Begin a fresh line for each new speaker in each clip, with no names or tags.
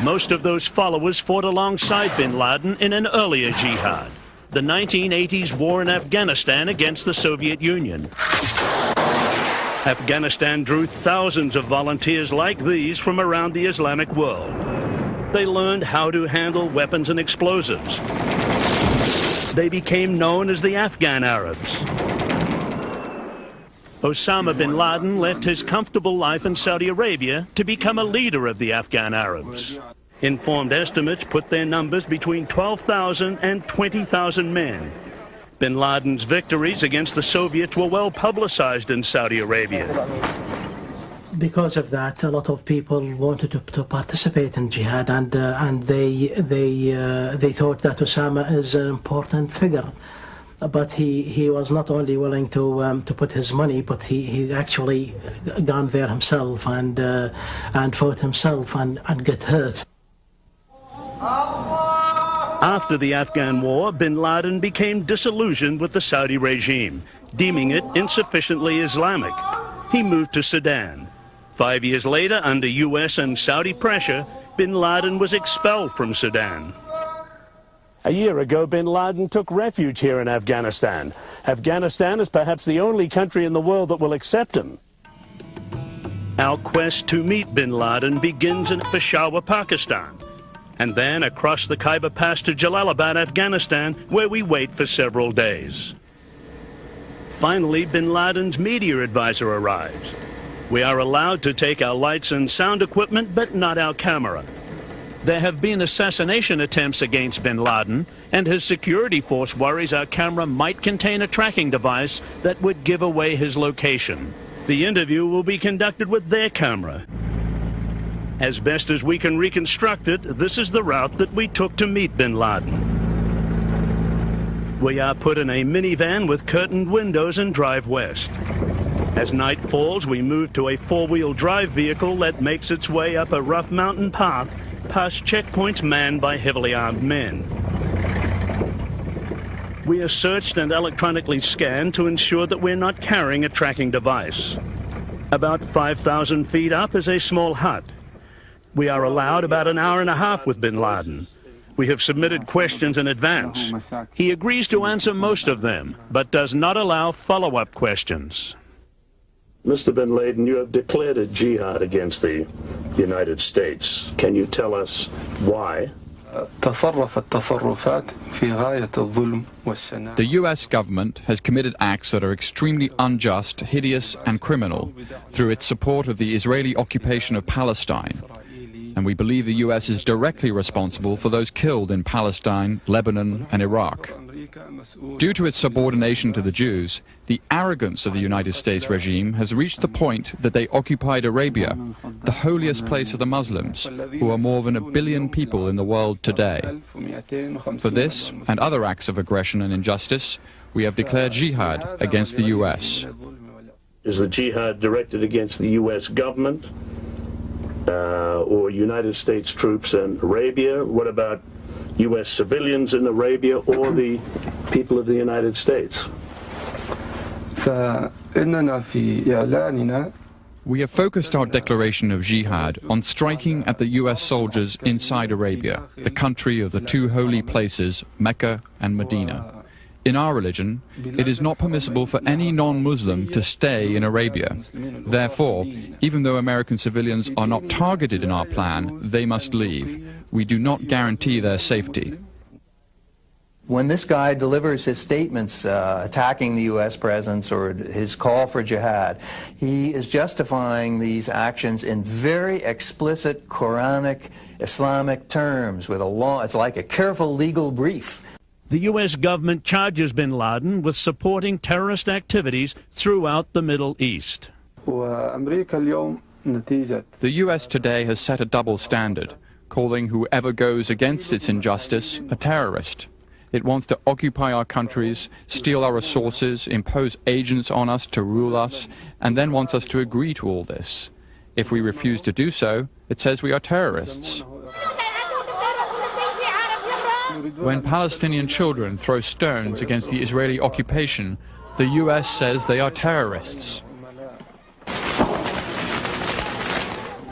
Most of those followers fought alongside bin Laden in an earlier jihad, the 1980s war in Afghanistan against the Soviet Union. Afghanistan drew thousands of volunteers like these from around the Islamic world. They learned how to handle weapons and explosives. They became known as the Afghan Arabs. Osama bin Laden left his comfortable life in Saudi Arabia to become a leader of the Afghan Arabs. Informed estimates put their numbers between 12,000 and 20,000 men. Bin Laden's victories against the Soviets were well publicized in Saudi Arabia.
Because of that, a lot of people wanted to participate in jihad, and they thought that Osama is an important figure. But he was not only willing to put his money, but he actually gone there himself and fought himself and get hurt.
After the Afghan war, bin Laden became disillusioned with the Saudi regime, deeming it insufficiently Islamic. He moved to Sudan. 5 years later, under US and Saudi pressure, bin Laden was expelled from Sudan. A year ago, bin Laden took refuge here in Afghanistan. Afghanistan is perhaps the only country in the world that will accept him. Our quest to meet bin Laden begins in Peshawar, Pakistan, and then across the Khyber Pass to Jalalabad, Afghanistan, where we wait for several days. Finally, bin Laden's media advisor arrives. We are allowed to take our lights and sound equipment, but not our camera. There have been assassination attempts against bin Laden, and his security force worries our camera might contain a tracking device that would give away his location. The interview will be conducted with their camera. As best as we can reconstruct it, this is the route that we took to meet bin Laden. We are put in a minivan with curtained windows and drive west. As night falls, we move to a four-wheel drive vehicle that makes its way up a rough mountain path past checkpoints manned by heavily armed men. We are searched and electronically scanned to ensure that we're not carrying a tracking device. About 5,000 feet up is a small hut. We are allowed about an hour and a half with bin Laden. We have submitted questions in advance. He agrees to answer most of them, but does not allow follow-up questions. Mr. bin Laden, you have declared a jihad against the United States. Can you tell us why?
The U.S. government has committed acts that are extremely unjust, hideous and criminal through its support of the Israeli occupation of Palestine. And we believe the U.S. is directly responsible for those killed in Palestine, Lebanon and Iraq. Due to its subordination to the Jews, the arrogance of the United States regime has reached the point that they occupied Arabia, the holiest place of the Muslims, who are more than 1 billion people in the world today. For this and other acts of aggression and injustice, we have declared jihad against the U.S.
Is the jihad directed against the U.S. government or United States troops in Arabia? What about U.S. civilians in Arabia or the people of the United States?
We have focused our declaration of jihad on striking at the U.S. soldiers inside Arabia, the country of the two holy places, Mecca and Medina. In our religion, it is not permissible for any non-Muslim to stay in Arabia. Therefore, even though American civilians are not targeted in our plan, they must leave. We do not guarantee their safety.
When this guy delivers his statements attacking the U.S. presence or his call for jihad, he is justifying these actions in very explicit Quranic Islamic terms with a law. It's like a careful legal brief.
The U.S. government charges bin Laden with supporting terrorist activities throughout the Middle East.
The U.S. today has set a double standard, calling whoever goes against its injustice a terrorist. It wants to occupy our countries, steal our resources, impose agents on us to rule us, and then wants us to agree to all this. If we refuse to do so, it says we are terrorists. When Palestinian children throw stones against the Israeli occupation, the U.S. says they are terrorists.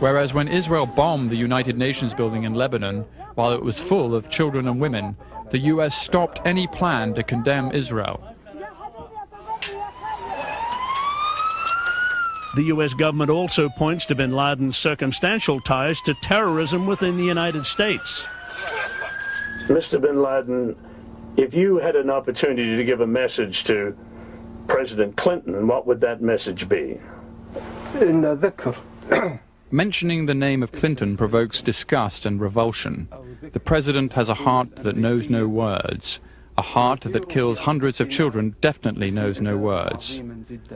Whereas when Israel bombed the United Nations building in Lebanon, while it was full of children and women, the US stopped any plan to condemn Israel.
The US government also points to bin Laden's circumstantial ties to terrorism within the United States. Mr. bin Laden, if you had an opportunity to give a message to President Clinton, what would that message be?
Mentioning the name of Clinton provokes disgust and revulsion. The president has a heart that knows no words. A heart that kills hundreds of children definitely knows no words.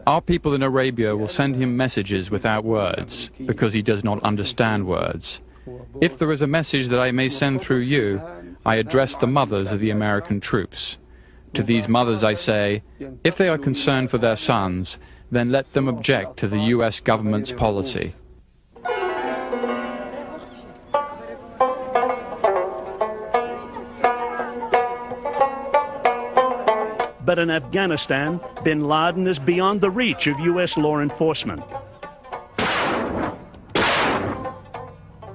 Our people in Arabia will send him messages without words, because he does not understand words. If there is a message that I may send through you, I address the mothers of the American troops. To these mothers I say, if they are concerned for their sons, then let them object to the US government's policy.
But in Afghanistan, bin Laden is beyond the reach of US law enforcement.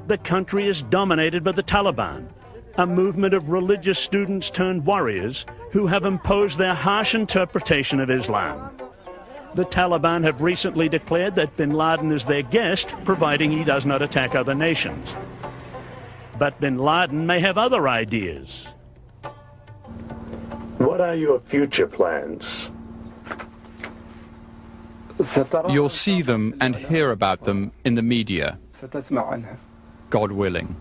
The country is dominated by the Taliban, a movement of religious students turned warriors who have imposed their harsh interpretation of Islam. The Taliban have recently declared that bin Laden is their guest, providing he does not attack other nations. But bin Laden may have other ideas. What are your future plans?
You'll see them and hear about them in the media, God willing.